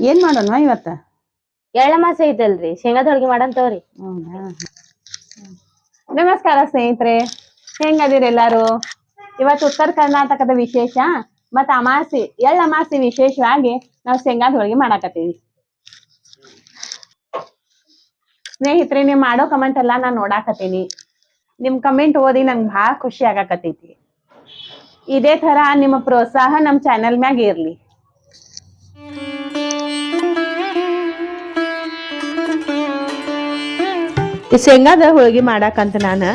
ಏನ್ ಮಾಡೋಣ ಇವತ್ತ? ಎಳ್ಳಮಾಸೆ ಐತಲ್ರಿ, ಶೇಂಗಾದ ಹೋಳಿಗೆ ಮಾಡಂತವ್ರಿ. ಹೌದಾ? ನಮಸ್ಕಾರ ಸ್ನೇಹಿತರೆ, ಹೆಂಗದಿರಿ ಎಲ್ಲಾರು? ಇವತ್ತು ಉತ್ತರ ಕರ್ನಾಟಕದ ವಿಶೇಷ ಮತ್ತ ಅಮಾಸಿ ಎಳ್ಳಮಾಸಿ ವಿಶೇಷವಾಗಿ ನಾವು ಶೇಂಗಾದ ಹೋಳಿಗೆ ಮಾಡಾಕತ್ತೀವಿ. ಸ್ನೇಹಿತರೆ, ನೀವು ಮಾಡೋ ಕಮೆಂಟ್ ಎಲ್ಲ ನಾನು ನೋಡಾಕತ್ತೀನಿ. ನಿಮ್ ಕಮೆಂಟ್ ಓದಿ ನಂಗೆ ಬಹಳ ಖುಷಿ ಆಗಾಕತ್ತೈತಿ. ಇದೇ ತರ ನಿಮ್ಮ ಪ್ರೋತ್ಸಾಹ ನಮ್ಮ ಚಾನೆಲ್ ಮ್ಯಾಗ ಇರ್ಲಿ. ಈ ಶೇಂಗಾದ ಹೋಳಿಗೆ ಮಾಡಾಕಂತ ನಾನು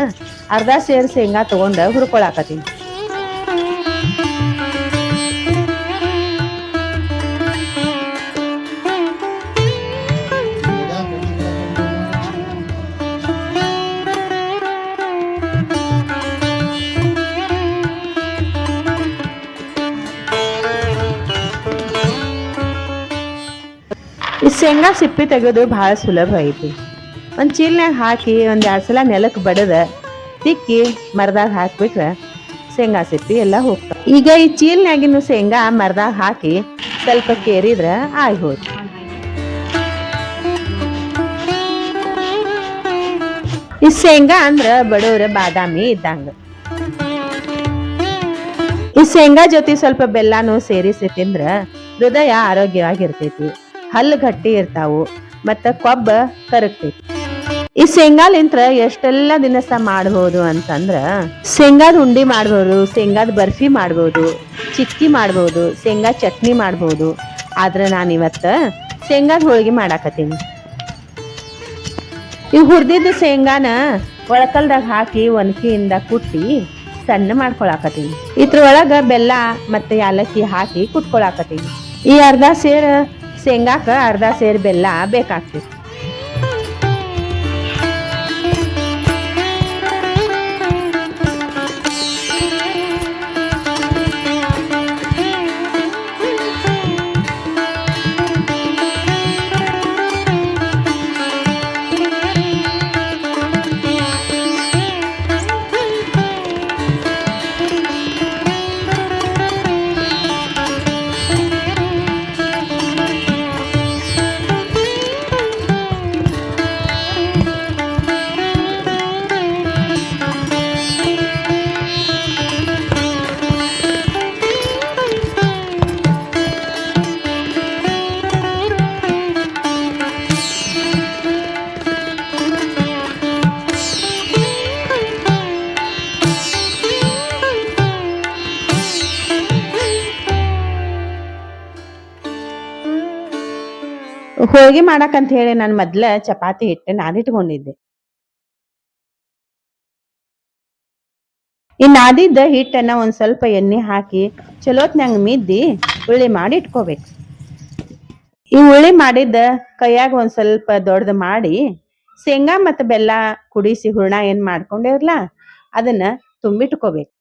ಅರ್ಧ ಸೇರ್ ಶೇಂಗಾ ತಗೊಂಡ ಹುರ್ಕೊಳಾಕತ್ತೀನಿ. ಈ ಶೇಂಗಾ ಸಿಪ್ಪಿ ತೆಗೆಯೋದು ಬಹಳ ಸುಲಭ ಐತಿ. ಒಂದ್ ಚೀಲ್ನಾಗ ಹಾಕಿ ಒಂದ್ 2 ಸಲ ನೆಲಕ್ಕೆ ಬಡದ ತಿಕ್ಕಿ ಮರದಾಗ ಹಾಕ್ಬಿಟ್ರೆ ಶೇಂಗಾ ಸಿಪ್ಪಿ ಎಲ್ಲ ಹೋಗ್ತಾವ. ಈಗ ಈ ಚೀಲ್ನಾಗಿನ ಶೇಂಗಾ ಮರದಾಗ ಹಾಕಿ ಸ್ವಲ್ಪ ಕೇರಿದ್ರ ಆಗಿ ಹೋಯ್ತು. ಈ ಶೇಂಗಾ ಅಂದ್ರ ಬಡವ್ರ ಬಾದಾಮಿ ಇದ್ದಂಗ. ಈ ಶೇಂಗಾ ಜೊತೆ ಸ್ವಲ್ಪ ಬೆಲ್ಲಾನು ಸೇರಿಸಿ ತಿಂದ್ರ ಹೃದಯ ಆರೋಗ್ಯವಾಗಿರ್ತೈತಿ, ಹಲ್ಲು ಗಟ್ಟಿ ಇರ್ತಾವು, ಮತ್ತ ಕೊಬ್ಬ ಕರಗ್ತೈತಿ. ಈ ಶೇಂಗಾಲಿಂತ್ರ ಎಷ್ಟೆಲ್ಲ ದಿನಸ ಮಾಡ್ಬೋದು ಅಂತಂದ್ರ ಶೇಂಗಾದ ಉಂಡಿ ಮಾಡ್ಬೋದು, ಶೇಂಗಾದ ಬರ್ಫಿ ಮಾಡ್ಬೋದು, ಚಿಕ್ಕಿ ಮಾಡ್ಬೋದು, ಶೇಂಗಾ ಚಟ್ನಿ ಮಾಡ್ಬೋದು. ಆದ್ರೆ ನಾನಿವತ್ತ ಶೇಂಗಾದ ಹೋಳಿಗೆ ಮಾಡಾಕತ್ತೀನಿ. ಈ ಹುರಿದಿದ್ದ ಶೇಂಗಾನ ಒಳಕಲ್ದಾಗ ಹಾಕಿ ಒನಕೆಯಿಂದ ಕುಟ್ಟಿ ಸಣ್ಣ ಮಾಡ್ಕೊಳಾಕತ್ತೀನಿ. ಇದ್ರೊಳಗ ಬೆಲ್ಲ ಮತ್ತೆ ಯಾಲಕ್ಕಿ ಹಾಕಿ ಕುಟ್ಕೊಳಾಕತ್ತೀನಿ. ಈ ಅರ್ಧ ಸೇರ್ ಶೇಂಗಾಕ ಅರ್ಧ ಸೇರ್ ಬೆಲ್ಲ ಬೇಕಾಗ್ತೈತಿ. ಹೋಳಿಗೆ ಮಾಡಾಕಂತ ಹೇಳಿ ನಾನು ಮೊದ್ಲ ಚಪಾತಿ ಹಿಟ್ಟು ನಾದಿಟ್ಕೊಂಡಿದ್ದೆ. ಈ ನಾದಿದ್ದ ಹಿಟ್ಟನ್ನ ಒಂದ್ ಸ್ವಲ್ಪ ಎಣ್ಣೆ ಹಾಕಿ ಚಲೋತ್ನಂಗ್ ಮಿದ್ದಿ ಉಳ್ಳಿ ಮಾಡಿ ಇಟ್ಕೋಬೇಕು. ಈ ಉಳ್ಳಿ ಮಾಡಿದ್ದ ಕೈಯಾಗ ಒಂದ್ ಸ್ವಲ್ಪ ದೊಡ್ಡದು ಮಾಡಿ ಶೇಂಗಾ ಮತ್ತು ಬೆಲ್ಲ ಕುಡಿಸಿ ಹೂರ್ಣ ಏನ್ ಮಾಡ್ಕೊಂಡಿರ್ಲ ಅದನ್ನ ತುಂಬಿಟ್ಕೋಬೇಕು.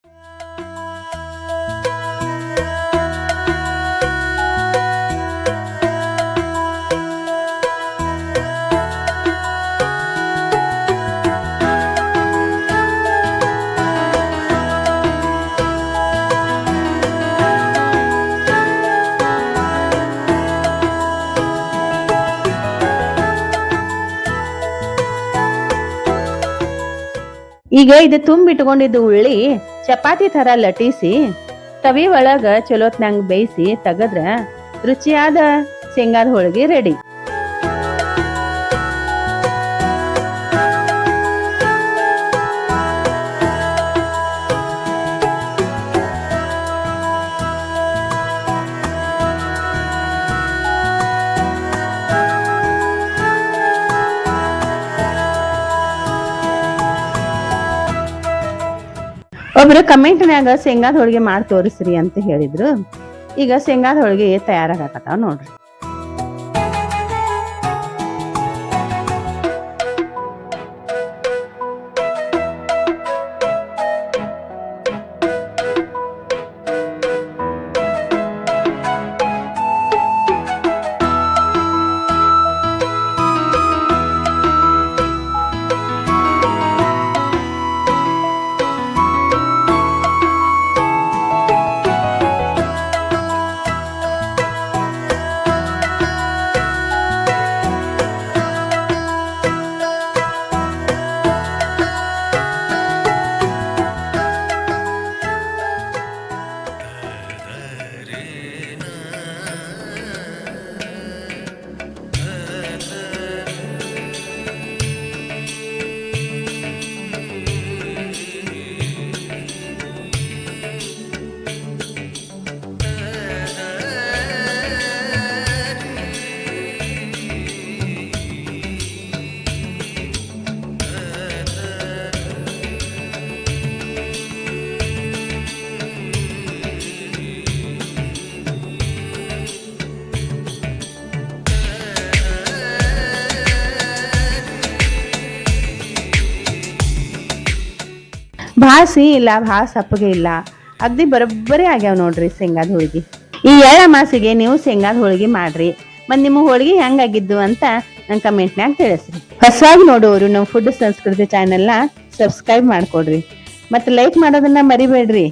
ಈಗ ಇದು ತುಂಬಿಟ್ಕೊಂಡಿದ್ದು ಉಳ್ಳಿ ಚಪಾತಿ ತರ ಲಟಿಸಿ ತವಿ ಒಳಗ ಚಲೋತ್ನಂಗ್ ಬೇಯಿಸಿ ತೆಗದ್ರ ರುಚಿಯಾದ ಶೇಂಗಾದ ಹೋಳಿಗೆ ರೆಡಿ. ಒಬ್ರು ಕಮೆಂಟ್ನ್ಯಾಗ ಶೇಂಗಾದ ಹೋಳಿಗೆ ಮಾಡಿ ತೋರಿಸ್ರಿ ಅಂತ ಹೇಳಿದ್ರು. ಈಗ ಶೇಂಗಾದ ಹೋಳಿಗೆ ತಯಾರಾಗಕತ್ತಾವ ನೋಡ್ರಿ. ಭಾಳ ಸಿಹಿ ಇಲ್ಲ, ಭಾಳ ಸಪ್ಪಗೆ ಇಲ್ಲ, ಅಗ್ದಿ ಬರೋಬ್ಬರಿ ಆಗ್ಯಾವ ನೋಡ್ರಿ ಶೇಂಗಾದ ಹೋಳಿಗೆ. ಈ ಎಳ್ಳ ಅಮಾಸಿಗೆ ನೀವು ಶೇಂಗಾದ ಹೋಳಿಗೆ ಮಾಡ್ರಿ. ಮತ್ತು ನಿಮ್ಮ ಹೋಳಿಗೆ ಹೆಂಗಾಗಿದ್ದು ಅಂತ ನಂಗೆ ಕಮೆಂಟ್ನಾಗ ತಿಳಿಸ್ರಿ. ಹೊಸದಾಗಿ ನೋಡೋರು ನಮ್ಮ ಫುಡ್ ಸಂಸ್ಕೃತಿ ಚಾನೆಲ್ನ ಸಬ್ಸ್ಕ್ರೈಬ್ ಮಾಡ್ಕೊಡ್ರಿ ಮತ್ತು ಲೈಕ್ ಮಾಡೋದನ್ನ ಮರಿಬೇಡ್ರಿ.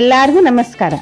ಎಲ್ಲಾರ್ಗೂ ನಮಸ್ಕಾರ.